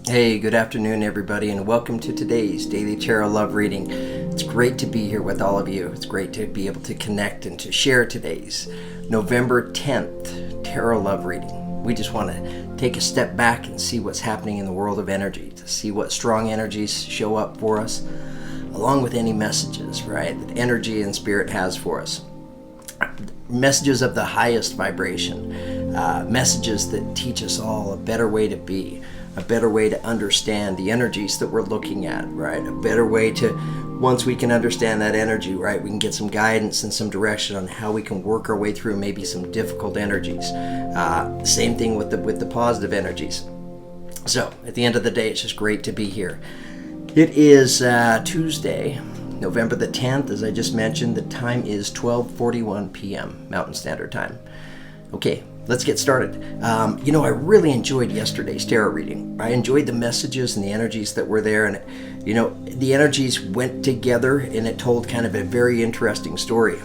Hey, good afternoon, everybody, and welcome to today's Daily Tarot Love Reading. It's great to be here with all of you. It's great to be able to connect and to share today's November 10th Tarot Love Reading. We just want to take a step back and see what's happening in the world of energy, to see what strong energies show up for us, along with any messages, right, that energy and spirit has for us. Messages of the highest vibration, messages that teach us all a better way to be, a better way to understand the energies that we're looking at, right? A better way to, once we can understand that energy, right, we can get some guidance and some direction on how we can work our way through maybe some difficult energies. Same thing with the positive energies. So at the end of the day, it's just great to be here. It is Tuesday, November the 10th, as I just mentioned. The time is 12:41 p.m. Mountain Standard Time. Okay, let's get started. I really enjoyed yesterday's tarot reading. I enjoyed the messages and the energies that were there, and the energies went together and it told kind of a very interesting story.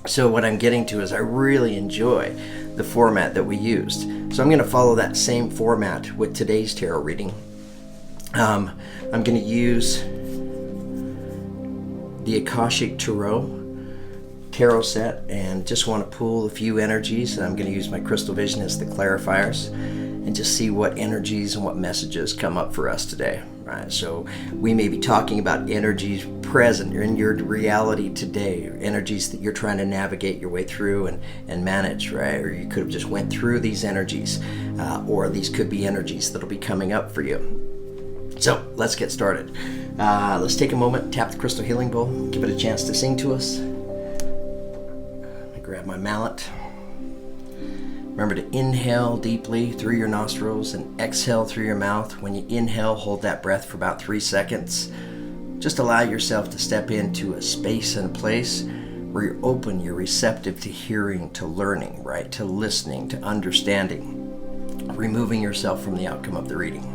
So what I'm getting to is I really enjoy the format that we used. So I'm going to follow that same format with today's tarot reading. I'm going to use the Akashic Tarot set and just want to pull a few energies. I'm going to use my crystal vision as the clarifiers and just see what energies and what messages come up for us today. Right, so we may be talking about energies present in your reality today, energies that you're trying to navigate your way through and manage, right? Or you could have just went through these energies, or these could be energies that'll be coming up for you. So let's get started. Let's take a moment, tap the crystal healing bowl, give it a chance to sing to us. Grab my mallet. Remember to inhale deeply through your nostrils and exhale through your mouth. When you inhale, hold that breath for about 3 seconds. Just allow yourself to step into a space and a place where you're open, you're receptive to hearing, to learning, right? To listening, to understanding, removing yourself from the outcome of the reading.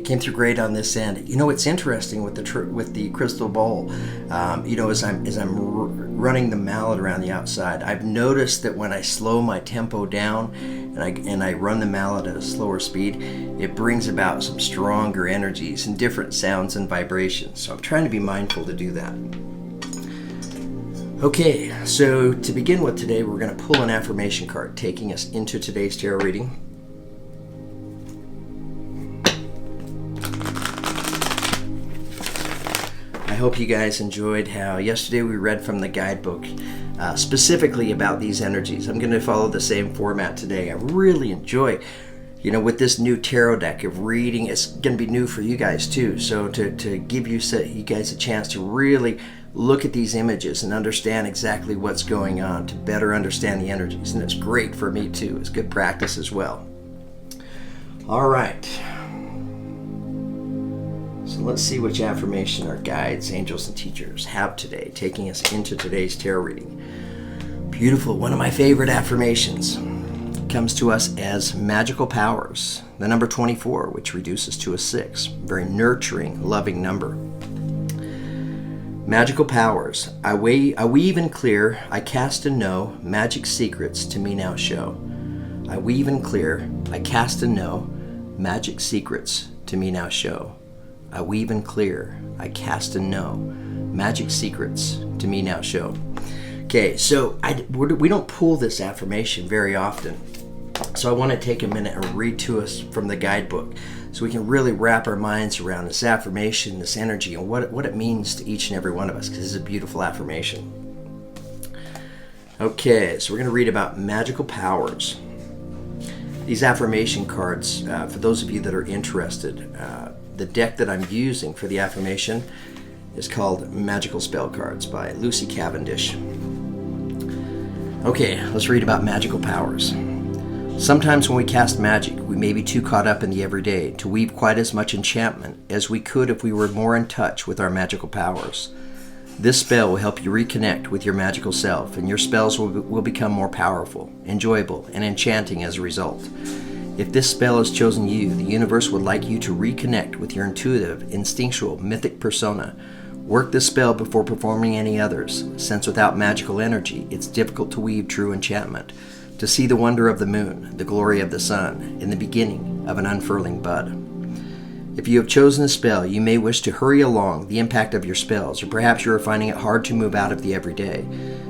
Came through great on this end. It's interesting with the crystal bowl. As I'm running the mallet around the outside, I've noticed that when I slow my tempo down and I run the mallet at a slower speed, it brings about some stronger energies and different sounds and vibrations. So I'm trying to be mindful to do that. Okay, so to begin with today, we're going to pull an affirmation card, taking us into today's tarot reading. I hope you guys enjoyed how yesterday we read from the guidebook specifically about these energies. I'm going to follow the same format today. I really enjoy, with this new tarot deck of reading. It's going to be new for you guys too. So to give you guys a chance to really look at these images and understand exactly what's going on, to better understand the energies. And it's great for me too. It's good practice as well. All right. So let's see which affirmation our guides, angels, and teachers have today, taking us into today's tarot reading. Beautiful. One of my favorite affirmations comes to us as magical powers, the number 24, which reduces to a 6. Very nurturing, loving number. Magical powers. I weave and clear, I cast and know, magic secrets to me now show. I weave and clear, I cast and know, magic secrets to me now show. I weave and clear, I cast and know, magic secrets to me now show. Okay, so we don't pull this affirmation very often. So I want to take a minute and read to us from the guidebook so we can really wrap our minds around this affirmation, this energy, and what it means to each and every one of us, because it's a beautiful affirmation. Okay, so we're going to read about magical powers. These affirmation cards, for those of you that are interested, the deck that I'm using for the affirmation is called Magical Spell Cards by Lucy Cavendish. Okay, let's read about magical powers. Sometimes when we cast magic, we may be too caught up in the everyday to weave quite as much enchantment as we could if we were more in touch with our magical powers. This spell will help you reconnect with your magical self, and your spells will become more powerful, enjoyable, and enchanting as a result. If this spell has chosen you, the universe would like you to reconnect with your intuitive, instinctual, mythic persona. Work this spell before performing any others, since without magical energy, it's difficult to weave true enchantment, to see the wonder of the moon, the glory of the sun, in the beginning of an unfurling bud. If you have chosen a spell, you may wish to hurry along the impact of your spells, or perhaps you are finding it hard to move out of the everyday.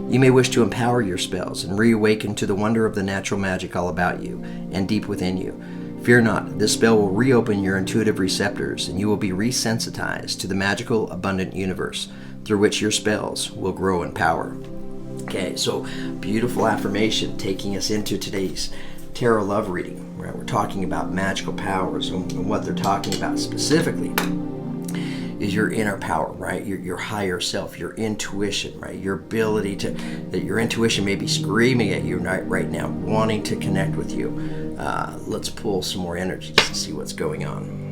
You may wish to empower your spells and reawaken to the wonder of the natural magic all about you and deep within you. Fear not, this spell will reopen your intuitive receptors, and you will be resensitized to the magical, abundant universe through which your spells will grow in power. Okay, so beautiful affirmation taking us into today's tarot love reading. Right? We're talking about magical powers, and what they're talking about specifically is your inner power, right? Your higher self, your intuition, right? Your ability that your intuition may be screaming at you right now, wanting to connect with you. Let's pull some more energy just to see what's going on.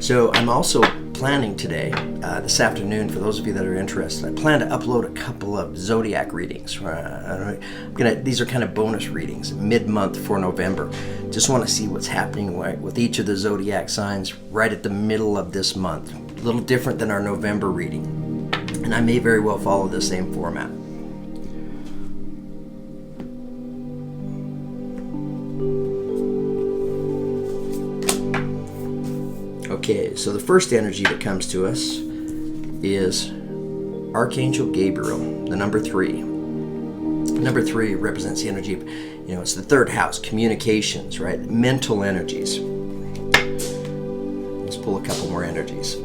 So I'm also planning today, this afternoon, for those of you that are interested, I plan to upload a couple of zodiac readings. These are kind of bonus readings, mid-month for November. Just want to see what's happening with each of the zodiac signs right at the middle of this month. A little different than our November reading, and I may very well follow the same format. Okay, so the first energy that comes to us is Archangel Gabriel, the number 3. Number 3 represents the energy of, it's the third house, communications, right? Mental energies. Let's pull a couple more energies.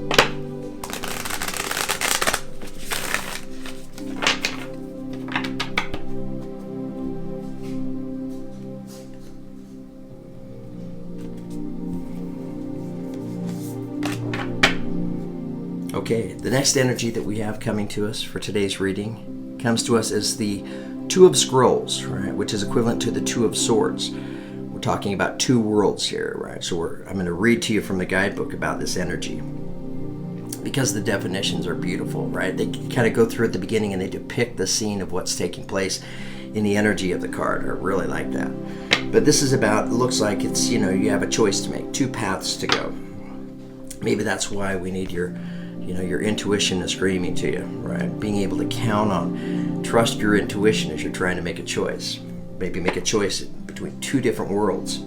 Okay, the next energy that we have coming to us for today's reading comes to us as the Two of Scrolls, right, which is equivalent to the Two of Swords. We're talking about two worlds here, right? So I'm going to read to you from the guidebook about this energy, because the definitions are beautiful, right? They kind of go through at the beginning and they depict the scene of what's taking place in the energy of the card. I really like that. But this is about, it looks like it's, you have a choice to make, two paths to go. Maybe that's why we need your intuition is screaming to you, right? Being able to count on, trust your intuition as you're trying to make a choice. Maybe make a choice between two different worlds.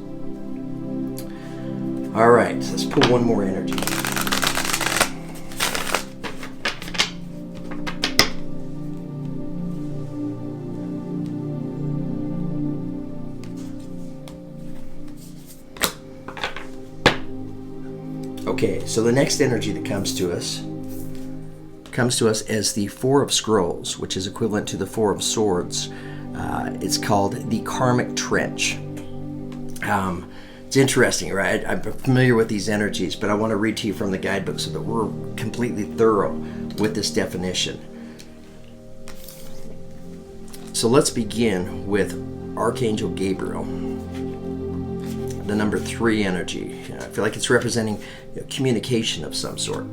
All right, let's pull one more energy. Okay, so the next energy that comes to us as the Four of Scrolls, which is equivalent to the Four of Swords. It's called the Karmic Trench. It's interesting, right? I'm familiar with these energies, but I want to read to you from the guidebook so that we're completely thorough with this definition. So let's begin with Archangel Gabriel, the number 3 energy. I feel like it's representing communication of some sort.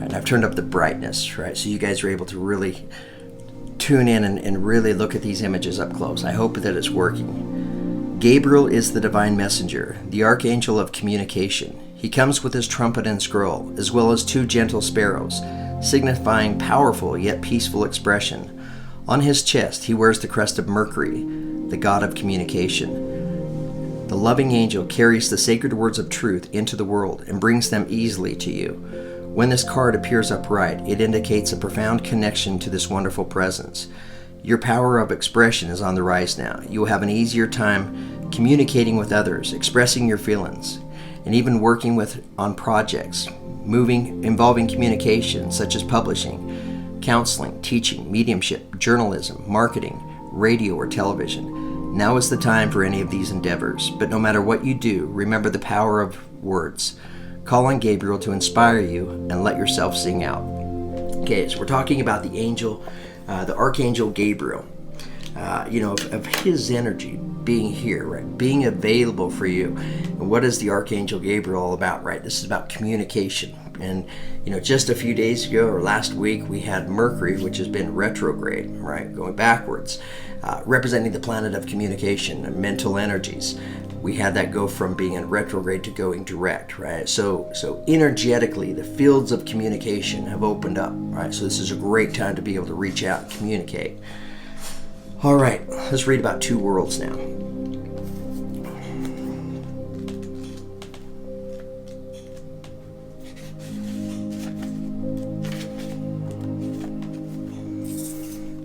And I've turned up the brightness, right? So you guys are able to really tune in and really look at these images up close. I hope that it's working. Gabriel is the divine messenger, the archangel of communication. He comes with his trumpet and scroll, as well as 2 gentle sparrows, signifying powerful yet peaceful expression. On his chest, he wears the crest of Mercury, the god of communication. The loving angel carries the sacred words of truth into the world and brings them easily to you. When this card appears upright, it indicates a profound connection to this wonderful presence. Your power of expression is on the rise now. You will have an easier time communicating with others, expressing your feelings, and even working on projects involving communication, such as publishing, counseling, teaching, mediumship, journalism, marketing, radio, or television. Now is the time for any of these endeavors, but no matter what you do, remember the power of words. Call on Gabriel to inspire you and let yourself sing out. Okay, so we're talking about the angel, the Archangel Gabriel. of his energy being here, right? Being available for you. And what is the Archangel Gabriel all about, right? This is about communication. And, just a few days ago or last week, we had Mercury, which has been retrograde, right? Going backwards, representing the planet of communication and mental energies. We had that go from being in retrograde to going direct, right? So energetically, the fields of communication have opened up, right? So this is a great time to be able to reach out and communicate. All right, let's read about two worlds now.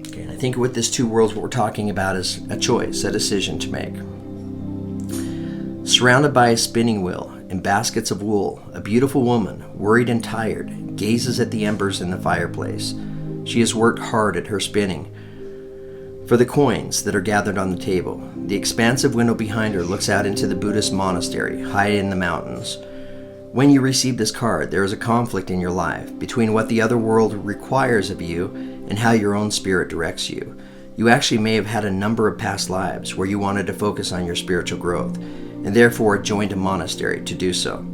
Okay, and I think with this two worlds, what we're talking about is a choice, a decision to make. Surrounded by a spinning wheel and baskets of wool, a beautiful woman, worried and tired, gazes at the embers in the fireplace. She has worked hard at her spinning for the coins that are gathered on the table. The expansive window behind her looks out into the Buddhist monastery, high in the mountains. When you receive this card, there is a conflict in your life between what the other world requires of you and how your own spirit directs you. You actually may have had a number of past lives where you wanted to focus on your spiritual growth, and therefore joined a monastery to do so.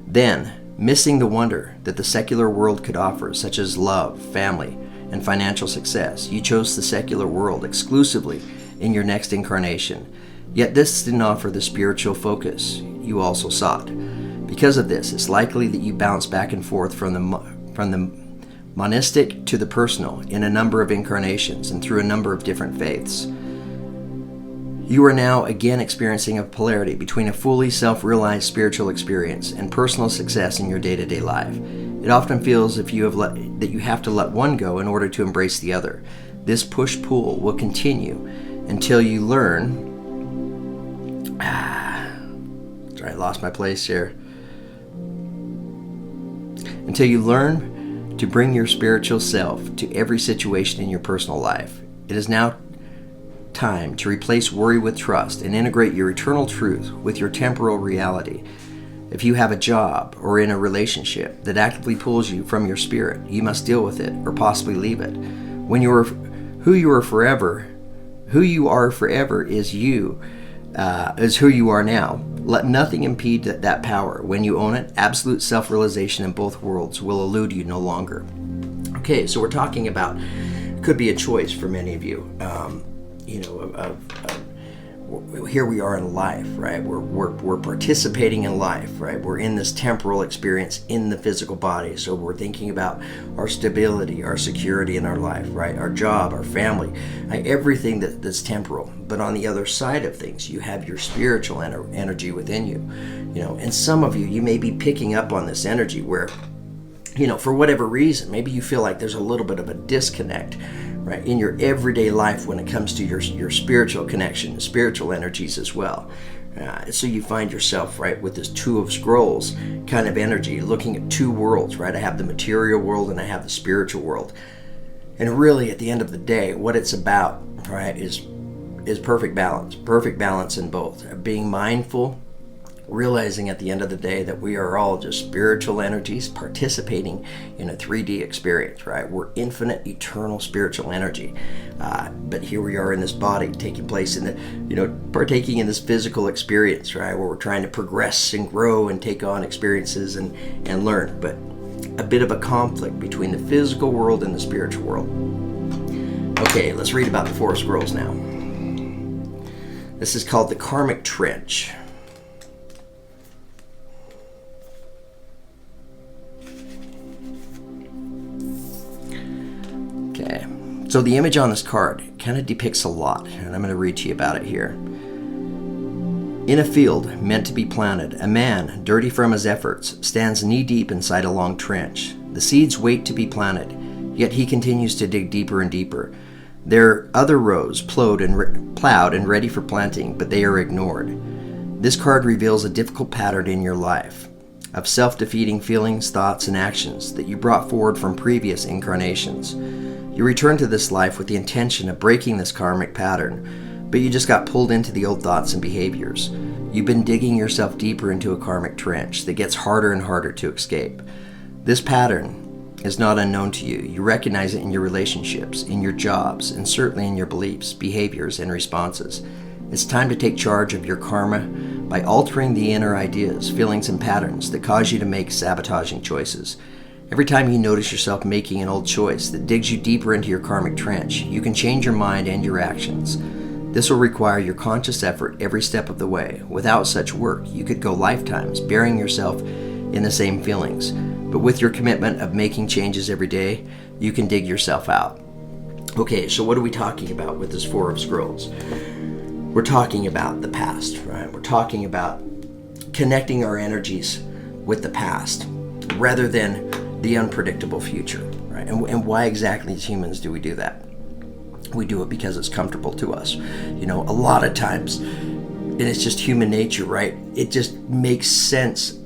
Then, missing the wonder that the secular world could offer, such as love, family, and financial success, you chose the secular world exclusively in your next incarnation. Yet this didn't offer the spiritual focus you also sought. Because of this, it's likely that you bounce back and forth from the monistic to the personal in a number of incarnations and through a number of different faiths. You are now again experiencing a polarity between a fully self-realized spiritual experience and personal success in your day-to-day life. It often feels as if that you have to let one go in order to embrace the other. This push-pull will continue until you learn... Sorry, I lost my place here. Until you learn to bring your spiritual self to every situation in your personal life. It is now time to replace worry with trust and integrate your eternal truth with your temporal reality. If you have a job or in a relationship that actively pulls you from your spirit, you must deal with it or possibly leave it. Who you are forever is who you are now. Let nothing impede that power. When you own it, absolute self-realization in both worlds will elude you no longer. Okay, so we're talking about, could be a choice for many of you. Here we are in life, right? We're participating in life, right? We're in this temporal experience in the physical body. So we're thinking about our stability, our security in our life, right? Our job, our family, everything that's temporal. But on the other side of things, you have your spiritual energy within you. And some of you may be picking up on this energy where, for whatever reason, maybe you feel like there's a little bit of a disconnect, right, in your everyday life when it comes to your spiritual connection, spiritual energies as well. So you find yourself, right, with this Two of Scrolls kind of energy, looking at two worlds, right? I have the material world and I have the spiritual world. And really, at the end of the day, what it's about, right, is perfect balance in both. Being mindful, realizing at the end of the day that we are all just spiritual energies participating in a 3D experience, right? We're infinite, eternal spiritual energy. But here we are in this body, taking place in partaking in this physical experience, right? Where we're trying to progress and grow and take on experiences and learn. But a bit of a conflict between the physical world and the spiritual world. Okay, let's read about the Four Scrolls now. This is called the Karmic Trench. Okay, so the image on this card kind of depicts a lot, and I'm going to read to you about it here. In a field meant to be planted, a man, dirty from his efforts, stands knee-deep inside a long trench. The seeds wait to be planted, yet he continues to dig deeper and deeper. There are other rows plowed and ready for planting, but they are ignored. This card reveals a difficult pattern in your life of self-defeating feelings, thoughts, and actions that you brought forward from previous incarnations. You return to this life with the intention of breaking this karmic pattern, but you just got pulled into the old thoughts and behaviors. You've been digging yourself deeper into a karmic trench that gets harder and harder to escape. This pattern is not unknown to you. You recognize it in your relationships, in your jobs, and certainly in your beliefs, behaviors, and responses. It's time to take charge of your karma by altering the inner ideas, feelings, and patterns that cause you to make sabotaging choices. Every time you notice yourself making an old choice that digs you deeper into your karmic trench, you can change your mind and your actions. This will require your conscious effort every step of the way. Without such work, you could go lifetimes burying yourself in the same feelings. But with your commitment of making changes every day, you can dig yourself out. Okay, so what are we talking about with this Four of Scrolls? We're talking about the past, right? We're talking about connecting our energies with the past rather than the unpredictable future, right? And why exactly as humans do we do that? We do it because it's comfortable to us. You know, a lot of times, and it's just human nature, right? It just makes sense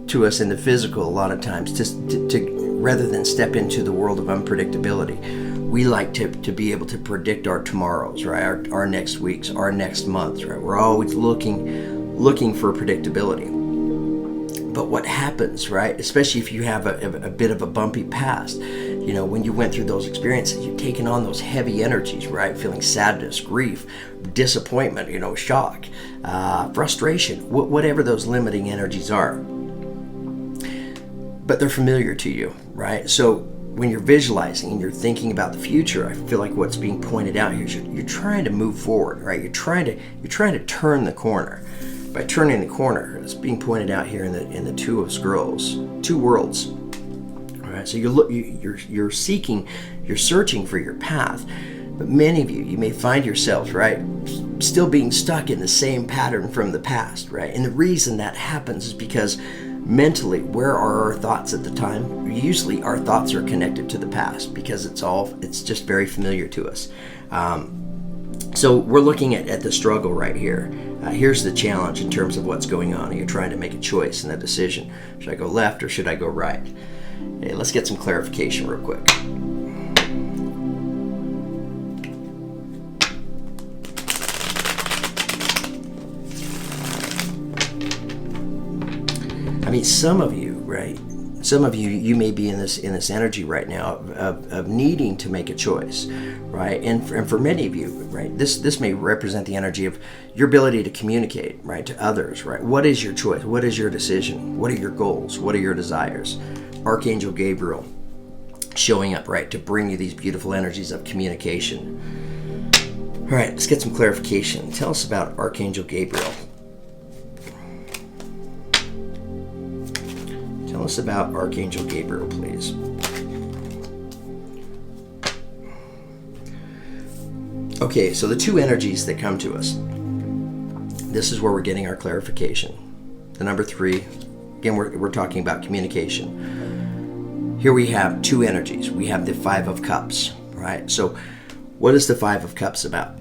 to us in the physical a lot of times to rather than step into the world of unpredictability. We like to be able to predict our tomorrows, right? Our next weeks, our next months, right? We're always looking for predictability. But what happens, right? Especially if you have a bit of a bumpy past, you know, when you went through those experiences, you've taken on those heavy energies, right? Feeling sadness, grief, disappointment, you know, shock, frustration, whatever those limiting energies are. But they're familiar to you, right? So when you're visualizing and you're thinking about the future, I feel like what's being pointed out here is you're trying to move forward, right? You're trying to turn the corner. By turning the corner, it's being pointed out here in the Two of Scrolls, two worlds. All right, so you're searching for your path. But many of you may find yourselves, right, still being stuck in the same pattern from the past, right? And the reason that happens is because mentally, where are our thoughts at the time? Usually our thoughts are connected to the past because it's just very familiar to us. So we're looking at the struggle right here. Here's the challenge in terms of what's going on. You're trying to make a choice and a decision. Should I go left or should I go right? Hey, let's get some clarification real quick. I mean, some of you, right? Some of you may be in this energy right now of needing to make a choice, right? And for many of you, right, this may represent the energy of your ability to communicate, right, to others, right? What is your choice? What is your decision? What are your goals? What are your desires? Archangel Gabriel showing up, right, to bring you these beautiful energies of communication. All right, let's get some clarification. Tell us about Archangel Gabriel. Tell us about Archangel Gabriel, please. Okay, so the two energies that come to us. This is where we're getting our clarification. The number 3, again, we're talking about communication. Here we have two energies. We have the Five of Cups, right? So what is the Five of Cups about?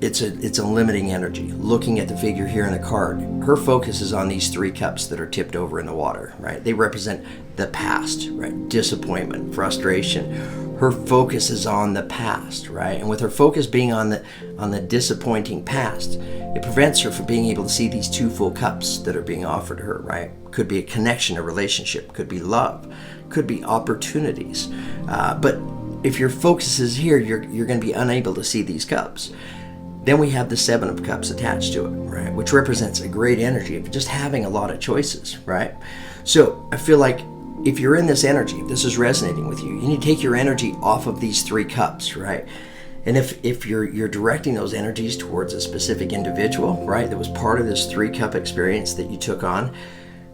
It's a limiting energy. Looking at the figure here in the card, her focus is on these 3 cups that are tipped over in the water, right? They represent the past, right? Disappointment, frustration. Her focus is on the past, right? And with her focus being on the disappointing past, it prevents her from being able to see these 2 full cups that are being offered to her, right? Could be a connection, a relationship, could be love, could be opportunities. But if your focus is here, you're going to be unable to see these cups. Then we have the Seven of Cups attached to it, right? Which represents a great energy of just having a lot of choices, right? So I feel like if you're in this energy, if this is resonating with you, you need to take your energy off of these 3 cups, right? And if you're directing those energies towards a specific individual, right, that was part of this 3-cup experience that you took on,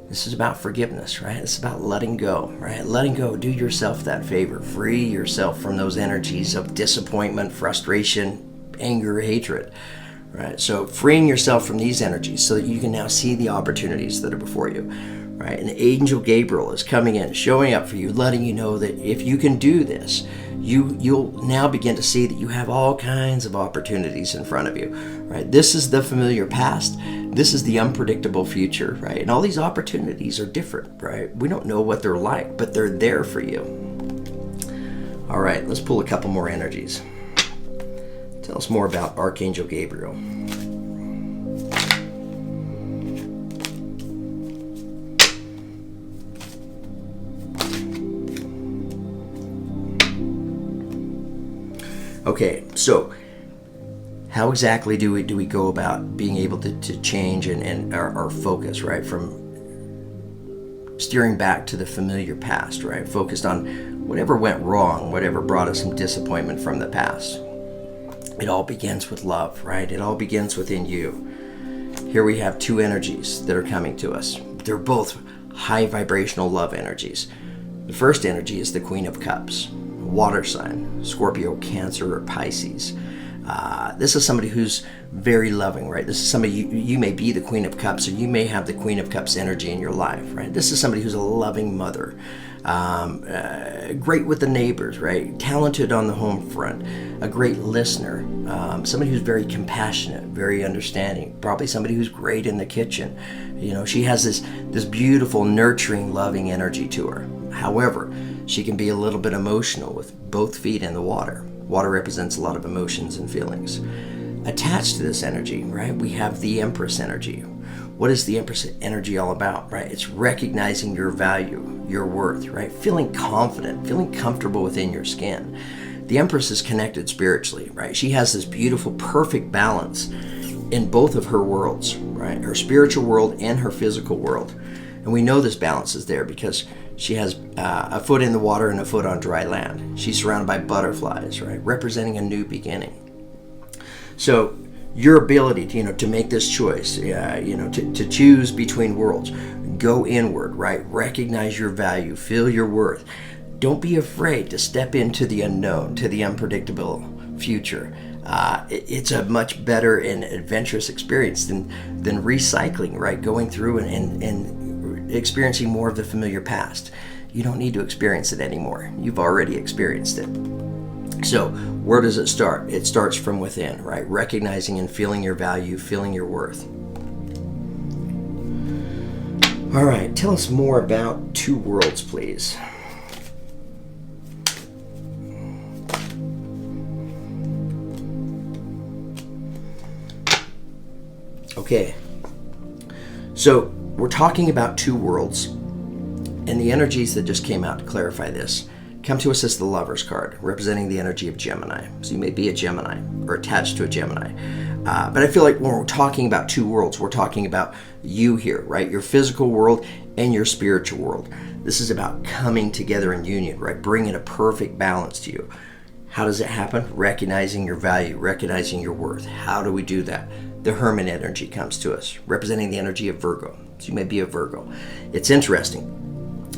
this is about forgiveness, right? It's about letting go, right? Letting go, do yourself that favor. Free yourself from those energies of disappointment, frustration, anger, hatred, right? So freeing yourself from these energies so that you can now see the opportunities that are before you, right? And Angel Gabriel is coming in, showing up for you, letting you know that if you can do this, you'll now begin to see that you have all kinds of opportunities in front of you, right? This is the familiar past. This is the unpredictable future, right? And all these opportunities are different, right? We don't know what they're like, but they're there for you. All right, let's pull a couple more energies. Tell us more about Archangel Gabriel. Okay, so how exactly do we go about being able to change and our focus, right? From steering back to the familiar past, right? Focused on whatever went wrong, whatever brought us some disappointment from the past. It all begins with love, right? It all begins within you. Here we have two energies that are coming to us. They're both high vibrational love energies. The first energy is the Queen of Cups, water sign, Scorpio, Cancer, or Pisces. This is somebody who's very loving, right? This is somebody, you may be the Queen of Cups, or you may have the Queen of Cups energy in your life, right? This is somebody who's a loving mother, great with the neighbors, right? Talented on the home front, a great listener, somebody who's very compassionate, very understanding, probably somebody who's great in the kitchen. You know, she has this beautiful, nurturing, loving energy to her. However, she can be a little bit emotional with both feet in the water. Water represents a lot of emotions and feelings. Attached to this energy, right, we have the Empress energy. What is the Empress energy all about, right? It's recognizing your value, your worth, right? Feeling confident, feeling comfortable within your skin. The Empress is connected spiritually, right? She has this beautiful, perfect balance in both of her worlds, right? Her spiritual world and her physical world. And we know this balance is there because she has a foot in the water and a foot on dry land. She's surrounded by butterflies, right? Representing a new beginning. So your ability to make this choice, to choose between worlds, go inward, right? Recognize your value, feel your worth. Don't be afraid to step into the unknown, to the unpredictable future. It's a much better and adventurous experience than recycling, right? Going through and experiencing more of the familiar past. You don't need to experience it anymore. You've already experienced it. So where does it start? It starts from within, right? Recognizing and feeling your value, feeling your worth. All right, tell us more about two worlds, please. Okay, so we're talking about two worlds, and the energies that just came out to clarify this come to us as the Lover's card, representing the energy of Gemini. So you may be a Gemini or attached to a Gemini. But I feel like when we're talking about two worlds, we're talking about you here, right? Your physical world and your spiritual world. This is about coming together in union, right? Bringing a perfect balance to you. How does it happen? Recognizing your value, recognizing your worth. How do we do that? The Hermit energy comes to us, representing the energy of Virgo. So you may be a Virgo. It's interesting.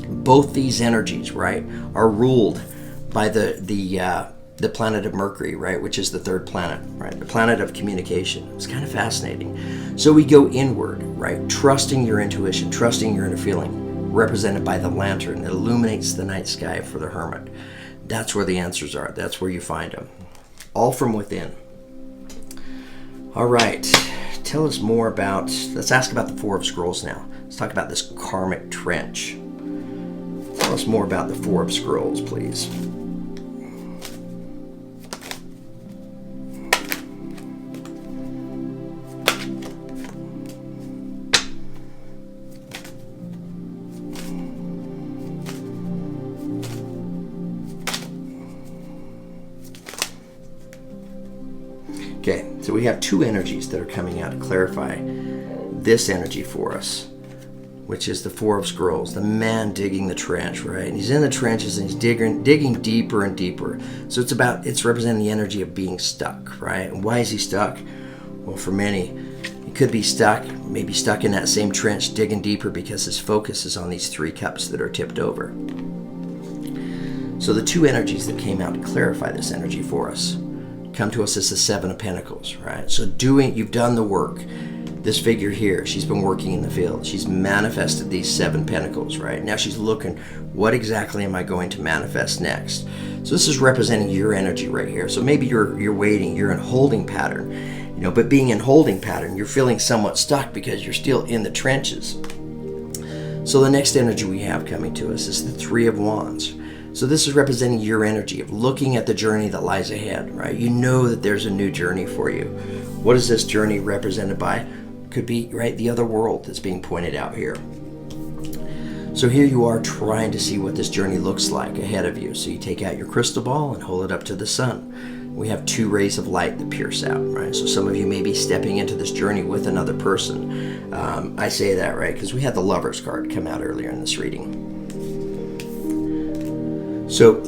Both these energies, right, are ruled by the planet of Mercury, right, which is the third planet, right, the planet of communication. It's kind of fascinating. So we go inward, right, trusting your intuition, trusting your inner feeling, represented by the lantern that illuminates the night sky for the Hermit. That's where the answers are. That's where you find them. All from within. All right. Tell us more about, let's ask about the Four of Scrolls now. Let's talk about this karmic trench. Tell us more about the Four of Scrolls, please. Okay, so we have two energies that are coming out to clarify this energy for us, which is the Four of Scrolls, the man digging the trench, right? And he's in the trenches and he's digging deeper and deeper. So it's representing the energy of being stuck, right? And why is he stuck? Well, for many, he could be stuck, maybe stuck in that same trench, digging deeper because his focus is on these three cups that are tipped over. So the two energies that came out to clarify this energy for us come to us as the Seven of Pentacles, right? So you've done the work. This figure here, she's been working in the field. She's manifested these seven pentacles, right? Now she's looking, what exactly am I going to manifest next? So this is representing your energy right here. So maybe you're waiting, you're in holding pattern, but being in holding pattern, you're feeling somewhat stuck because you're still in the trenches. So the next energy we have coming to us is the Three of Wands. So this is representing your energy of looking at the journey that lies ahead, right? You know that there's a new journey for you. What is this journey represented by? Could be, right, the other world that's being pointed out here. So here you are trying to see what this journey looks like ahead of you. So you take out your crystal ball and hold it up to the sun. we have two rays of light that pierce out, right? So some of you may be stepping into this journey with another person. I say that, right, because we had the Lovers card come out earlier in this reading. So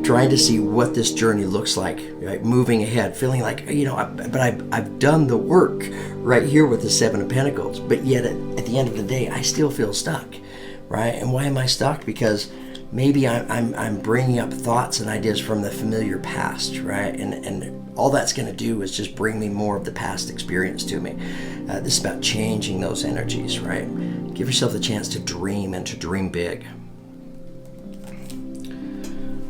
trying to see what this journey looks like, right? Moving ahead, feeling like, I've done the work right here with the Seven of Pentacles, but yet at the end of the day, I still feel stuck, right? And why am I stuck? Because maybe I'm bringing up thoughts and ideas from the familiar past, right? And all that's going to do is just bring me more of the past experience to me. This is about changing those energies, right? Give yourself the chance to dream and to dream big.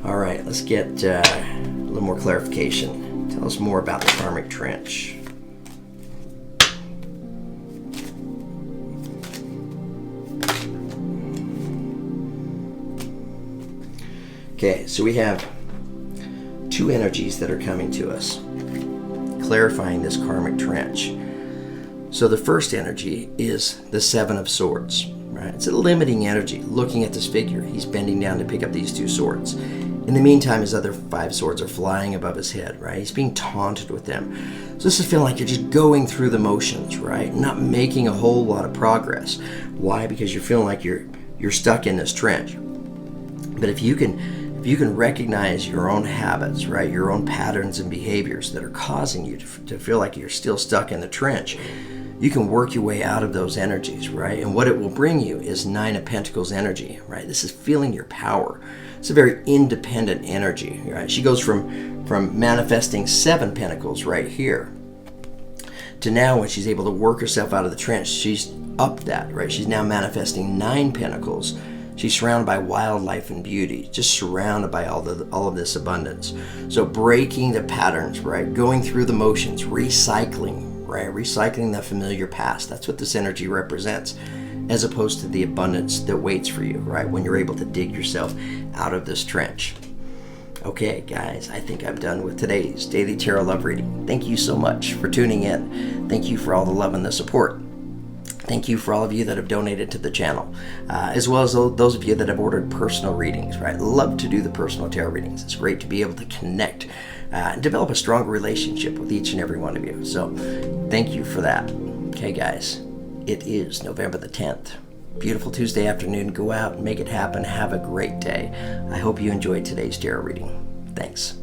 All right, let's get a little more clarification. Tell us more about the karmic trench. Okay, so we have two energies that are coming to us, clarifying this karmic trench. So the first energy is the Seven of Swords, right? It's a limiting energy. Looking at this figure, he's bending down to pick up these two swords. In the meantime, his other 5 swords are flying above his head, right? He's being taunted with them. So this is feeling like you're just going through the motions, right? Not making a whole lot of progress. Why? Because you're feeling like you're stuck in this trench. But if you can recognize your own habits, right, your own patterns and behaviors that are causing you to feel like you're still stuck in the trench, you can work your way out of those energies, right? And what it will bring you is 9 of Pentacles energy, right? This is feeling your power. It's a very independent energy, right? She goes from manifesting 7 Pentacles right here to now when she's able to work herself out of the trench, she's upped that, right? She's now manifesting 9 Pentacles. She's surrounded by wildlife and beauty, just surrounded by all of this abundance. So breaking the patterns, right? Going through the motions, recycling, right? Recycling the familiar past. That's what this energy represents, as opposed to the abundance that waits for you, right? When you're able to dig yourself out of this trench. Okay, guys, I think I'm done with today's Daily Tarot Love Reading. Thank you so much for tuning in. Thank you for all the love and the support. Thank you for all of you that have donated to the channel, as well as those of you that have ordered personal readings, right? Love to do the personal tarot readings. It's great to be able to connect and develop a stronger relationship with each and every one of you. So thank you for that. Okay, guys, it is November the 10th. Beautiful Tuesday afternoon. Go out and make it happen. Have a great day. I hope you enjoyed today's tarot reading. Thanks.